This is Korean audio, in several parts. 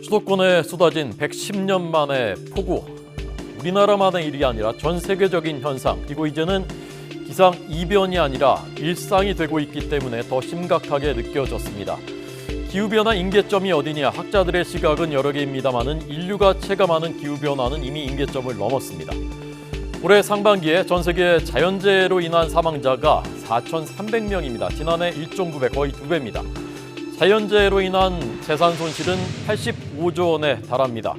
수도권에 쏟아진 110년 만의 폭우. 우리나라만의 일이 아니라 전 세계적인 현상, 그리고 이제는 기상 이변이 아니라 일상이 되고 있기 때문에 더 심각하게 느껴졌습니다. 기후변화 임계점이 어디냐, 학자들의 시각은 여러 개입니다마는 인류가 체감하는 기후변화는 이미 임계점을 넘었습니다. 올해 상반기에 전 세계 자연재해로 인한 사망자가 4,300명입니다. 지난해 1.9배, 거의 2배입니다. 자연재해로 인한 재산 손실은 85조 원에 달합니다.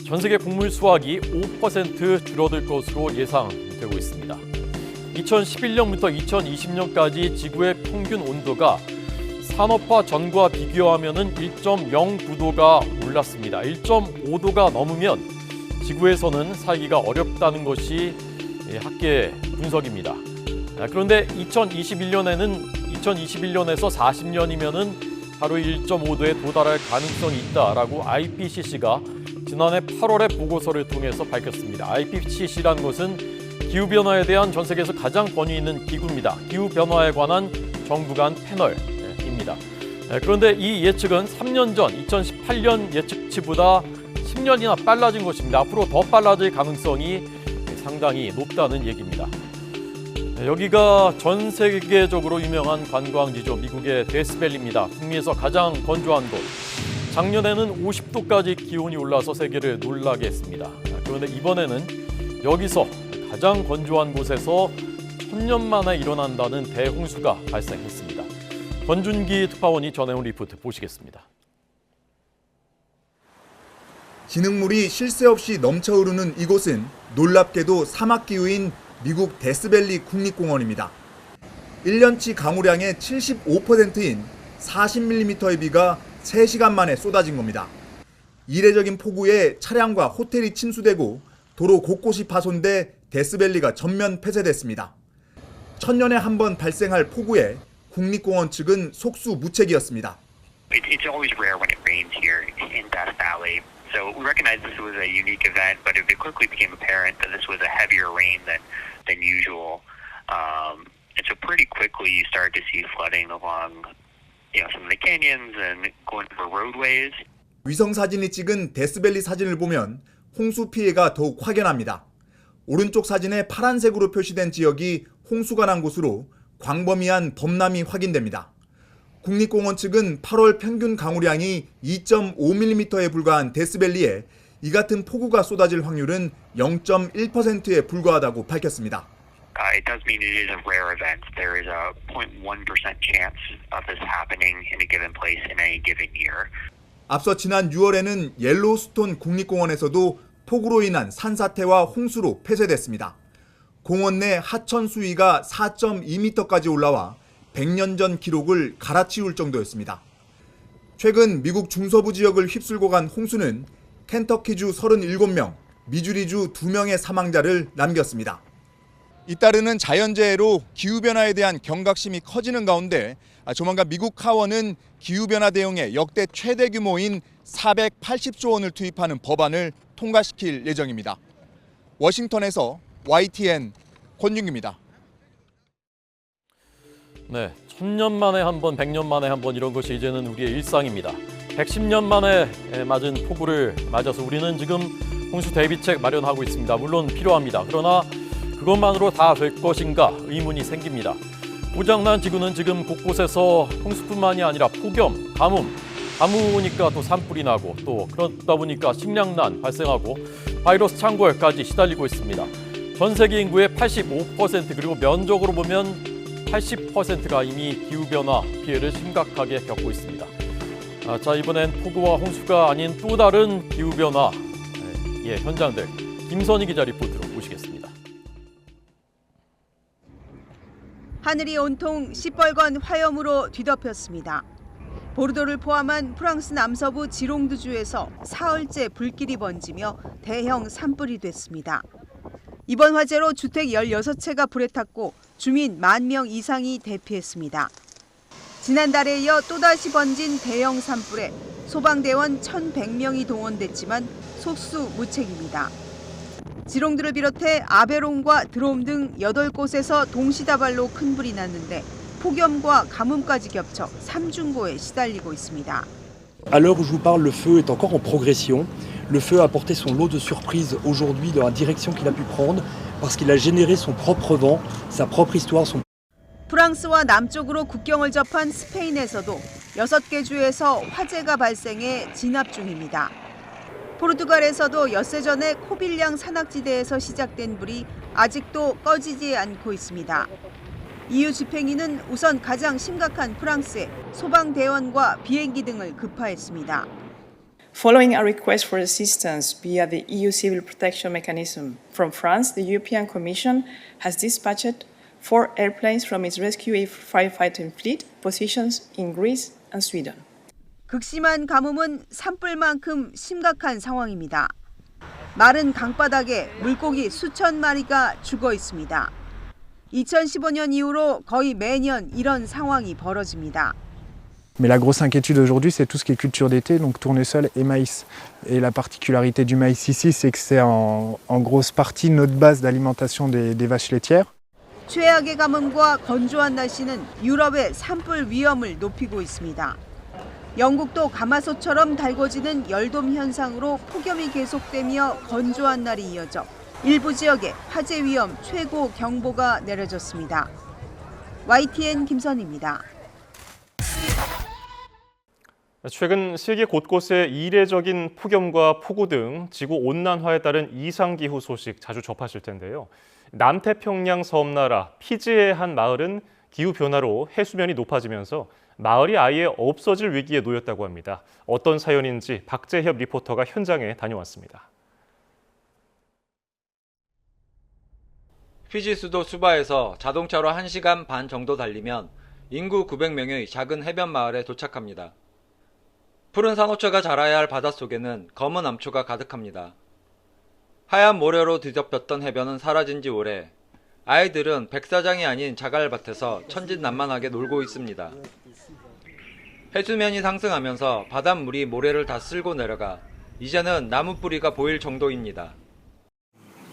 전 세계 곡물 수확이 5% 줄어들 것으로 예상되고 있습니다. 2011년부터 2020년까지 지구의 평균 온도가 산업화 전과 비교하면 1.09도가 올랐습니다. 1.5도가 넘으면 지구에서는 살기가 어렵다는 것이 학계 분석입니다. 그런데 2021년에서 40년이면은 하루 1.5도에 도달할 가능성이 있다라고 IPCC가 지난해 8월에 보고서를 통해서 밝혔습니다. IPCC라는 것은 기후변화에 대한 전 세계에서 가장 권위 있는 기구입니다. 기후변화에 관한 정부 간 패널입니다. 그런데 이 예측은 3년 전 2018년 예측치보다 10년이나 빨라진 것입니다. 앞으로 더 빨라질 가능성이 상당히 높다는 얘기입니다. 여기가 전 세계적으로 유명한 관광지죠. 미국의 데스밸리입니다. 북미에서 가장 건조한 곳. 작년에는 50도까지 기온이 올라서 세계를 놀라게 했습니다. 그런데 이번에는 여기서 가장 건조한 곳에서 1000년 만에 일어난다는 대홍수가 발생했습니다. 권준기 특파원이 전해온 리포트 보시겠습니다. 진흙물이 쉴 새 없이 넘쳐 흐르는 이곳은 놀랍게도 사막기후인 미국 데스밸리 국립공원입니다. 1년치 강우량의 75%인 40mm의 비가 3시간 만에 쏟아진 겁니다. 이례적인 폭우에 차량과 호텔이 침수되고 도로 곳곳이 파손돼 데스밸리가 전면 폐쇄됐습니다. 천년에 한 번 발생할 폭우에 국립공원 측은 속수무책이었습니다. It's always rare when it rains here in Death Valley. So we recognized this was a unique event, but it quickly became apparent that this was a heavier rain than usual. And so pretty quickly you started to see flooding along, some of the canyons and going for roadways. 위성 사진이 찍은 데스밸리 사진을 보면 홍수 피해가 더욱 확연합니다. 오른쪽 사진에 파란색으로 표시된 지역이 홍수가 난 곳으로 광범위한 범람이 확인됩니다. 국립공원 측은 8월 평균 강우량이 2.5mm에 불과한 데스밸리에 이 같은 폭우가 쏟아질 확률은 0.1%에 불과하다고 밝혔습니다. It does mean it is a rare event. There is a 0.1% chance of this happening in a given place in any given year. 앞서 지난 6월에는 옐로우스톤 국립공원에서도 폭우로 인한 산사태와 홍수로 폐쇄됐습니다. 공원 내 하천 수위가 4.2m까지 올라와 100년 전 기록을 갈아치울 정도였습니다. 최근 미국 중서부 지역을 휩쓸고 간 홍수는 켄터키주 37명, 미주리주 2명의 사망자를 남겼습니다. 잇따르는 자연재해로 기후변화에 대한 경각심이 커지는 가운데 조만간 미국 하원은 기후변화 대응에 역대 최대 규모인 480조 원을 투입하는 법안을 통과시킬 예정입니다. 워싱턴에서 YTN 권준기입니다. 네, 1000년 만에 한 번, 100년 만에 한 번 이런 것이 이제는 우리의 일상입니다. 110년 만에 맞은 폭우를 맞아서 우리는 지금 홍수 대비책 마련하고 있습니다. 물론 필요합니다. 그러나 그것만으로 다 될 것인가 의문이 생깁니다. 고장난 지구는 지금 곳곳에서 홍수뿐만이 아니라 폭염, 가뭄이니까 또 산불이 나고 또 그러다 보니까 식량난 발생하고 바이러스 창궐까지 시달리고 있습니다. 전 세계 인구의 85% 그리고 면적으로 보면 80%가 이미 기후변화 피해를 심각하게 겪고 있습니다. 자, 이번엔 폭우와 홍수가 아닌 또 다른 기후변화 현장들 김선희 기자 리포트로 보시겠습니다. 하늘이 온통 시뻘건 화염으로 뒤덮였습니다. 보르도를 포함한 프랑스 남서부 지롱드주에서 사흘째 불길이 번지며 대형 산불이 됐습니다. 이번 화재로 주택 16채가 불에 탔고 주민 10,000명 이상이 대피했습니다. 지난달에 이어 또다시 번진 대형 산불에 소방대원 1,100명이 동원됐지만 속수무책입니다. 지롱드를 비롯해 아베론과 드롬 등 8곳에서 동시다발로 큰 불이 났는데 폭염과 가뭄까지 겹쳐 삼중고에 시달리고 있습니다. À l'heure où je vous parle, le feu est encore en progression. Le feu a apporté son lot de surprises aujourd'hui dans la direction qu'il a pu prendre parce qu'il a généré son propre vent, sa propre histoire, son 프랑스와 남쪽으로 국경을 접한 스페인에서도 6개 주에서 화재가 발생해 진압 중입니다. 포르투갈에서도 엿새 전에 코빌량 산악지대에서 시작된 불이 아직도 꺼지지 않고 있습니다. EU 집행위는 우선 가장 심각한 프랑스에 소방대원과 비행기 등을 급파했습니다. Following a request for assistance via the EU Civil Protection Mechanism from France, the European Commission has dispatched 4 airplanes from its rescue firefighting fleet positions in Greece and Sweden. 극심한 가뭄은 산불만큼 심각한 상황입니다. 마른 강바닥에 물고기 수천 마리가 죽어 있습니다. 2015년 이후로 거의 매년 이런 상황이 벌어집니다. Mais la grosse inquiétude aujourd'hui, c'est tout ce qui est culture d'été, donc tournesol et maïs. Et la particularité du maïs ici, c'est que c'est en grosse partie notre base d'alimentation des vaches laitières. 최악의 가뭄과 건조한 날씨는 유럽의 산불 위험을 높이고 있습니다. 영국도 가마솥처럼 달궈지는 열돔 현상으로 폭염이 계속되며 건조한 날이 이어져 일부 지역에 화재 위험 최고 경보가 내려졌습니다. YTN 김선희입니다. 최근 세계 곳곳에 이례적인 폭염과 폭우 등 지구 온난화에 따른 이상기후 소식 자주 접하실 텐데요. 남태평양 섬나라 피지의 한 마을은 기후변화로 해수면이 높아지면서 마을이 아예 없어질 위기에 놓였다고 합니다. 어떤 사연인지 박재협 리포터가 현장에 다녀왔습니다. 피지 수도 수바에서 자동차로 1시간 반 정도 달리면 인구 900명의 작은 해변 마을에 도착합니다. 푸른 산호초가 자라야 할 바닷속에는 검은 암초가 가득합니다. 하얀 모래로 뒤덮였던 해변은 사라진 지 오래. 아이들은 백사장이 아닌 자갈밭에서 천진난만하게 놀고 있습니다. 해수면이 상승하면서 바닷물이 모래를 다 쓸고 내려가 이제는 나무 뿌리가 보일 정도입니다.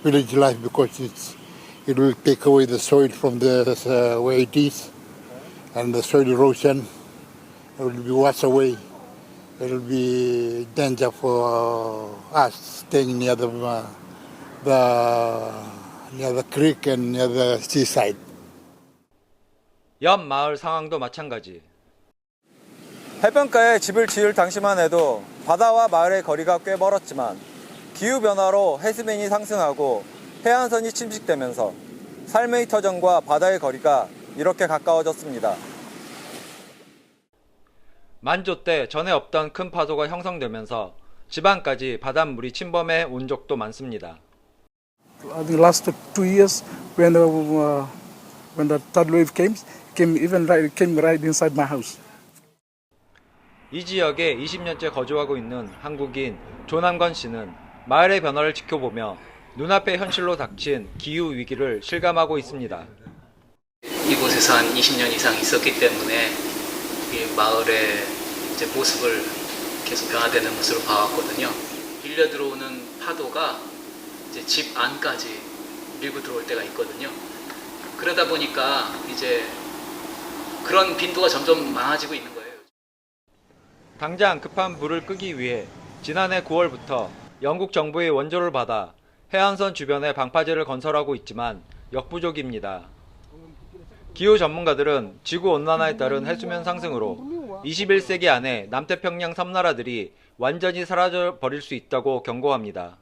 Village life because it will take away the soil from the where it is, and the soil erosion will be washed away. It will be danger for us staying near the creek and near the seaside. 옆 마을 상황도 마찬가지. 해변가에 집을 지을 당시만 해도 바다와 마을의 거리가 꽤 멀었지만 기후변화로 해수면이 상승하고 해안선이 침식되면서 삶의 터전과 바다의 거리가 이렇게 가까워졌습니다. 만조 때 전에 없던 큰 파도가 형성되면서 지방까지 바닷물이 침범해 온 적도 많습니다. I think last 2 years when the third wave came right inside my house. 이 지역에 20년째 거주하고 있는 한국인 조남건 씨는 마을의 변화를 지켜보며 눈앞의 현실로 닥친 기후 위기를 실감하고 있습니다. 이곳에서 한 20년 이상 있었기 때문에 이 마을의 이제 모습을 계속 변화되는 모습을 봐왔거든요. 밀려 들어오는 파도가 이제 집 안까지 밀고 들어올 때가 있거든요. 그러다 보니까 이제 그런 빈도가 점점 많아지고 있는 거예요. 당장 급한 불을 끄기 위해 지난해 9월부터 영국 정부의 원조를 받아 해안선 주변에 방파제를 건설하고 있지만 역부족입니다. 기후 전문가들은 지구온난화에 따른 해수면 상승으로 21세기 안에 남태평양 섬나라들이 완전히 사라져버릴 수 있다고 경고합니다.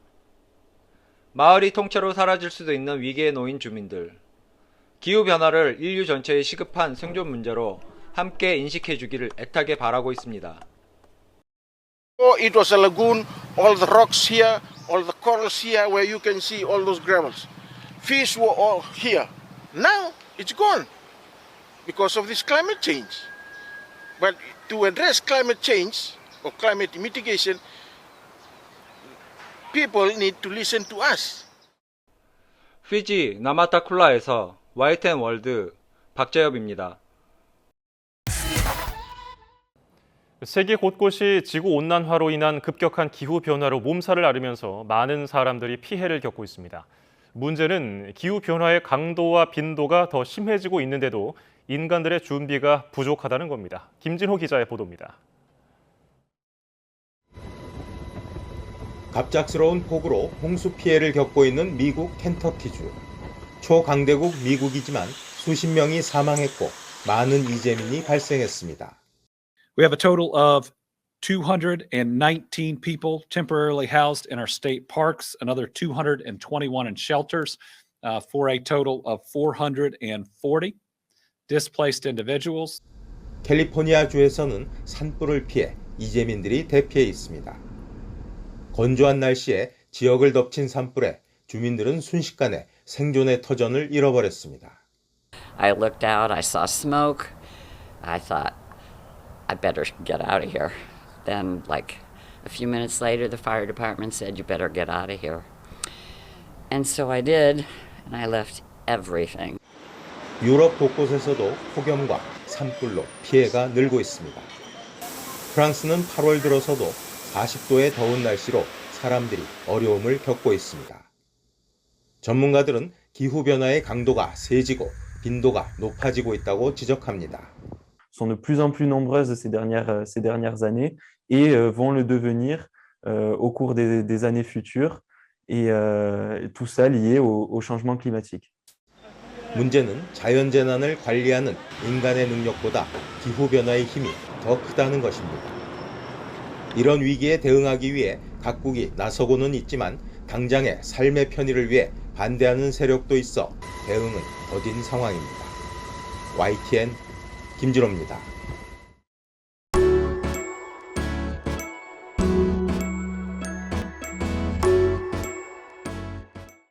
마을이 통째로 사라질 수도 있는 위기에 놓인 주민들. 기후변화를 인류 전체의 시급한 생존 문제로 함께 인식해주기를 애타게 바라고 있습니다. It was a lagoon, all the rocks here, all the corals here where you can see all those gravels. Fish were all here. Now it's gone because of this climate change. But to address climate change or climate mitigation, people need to listen to us. 피지 나마타쿨라에서 YTN 월드 박재엽입니다. 세계 곳곳이 지구온난화로 인한 급격한 기후변화로 몸살을 앓으면서 많은 사람들이 피해를 겪고 있습니다. 문제는 기후변화의 강도와 빈도가 더 심해지고 있는데도 인간들의 준비가 부족하다는 겁니다. 김진호 기자의 보도입니다. 갑작스러운 폭우로 홍수 피해를 겪고 있는 미국 켄터키주. 초강대국 미국이지만 수십 명이 사망했고 많은 이재민이 발생했습니다. We have a total of 219 people temporarily housed in our state parks, another 221 in shelters, for a total of 440 displaced individuals. 캘리포니아주에서는 산불을 피해 이재민들이 대피해 있습니다. 건조한 날씨에 지역을 덮친 산불에 주민들은 순식간에 생존의 터전을 잃어버렸습니다. I looked out, I saw smoke. I thought, I better get out of here. Then, like a few minutes later, the fire department said, you better get out of here. And so I did, and I left everything. 유럽 곳곳에서도 폭염과 산불로 피해가 늘고 있습니다. 프랑스는 8월 들어서도 40도의 더운 날씨로 사람들이 어려움을 겪고 있습니다. 전문가들은 기후변화의 강도가 세지고 빈도가 높아지고 있다고 지적합니다. sont de plus en plus nombreuses ces dernières années et vont le devenir au cours des années futures et tout ça lié au changement climatique. 문제는 자연재난을 관리하는 인간의 능력보다 기후변화의 힘이 더 크다는 것입니다. 이런 위기에 대응하기 위해 각국이 나서고는 있지만 당장의 삶의 편의를 위해 반대하는 세력도 있어 대응은 더딘 상황입니다. YTN 김진호입니다.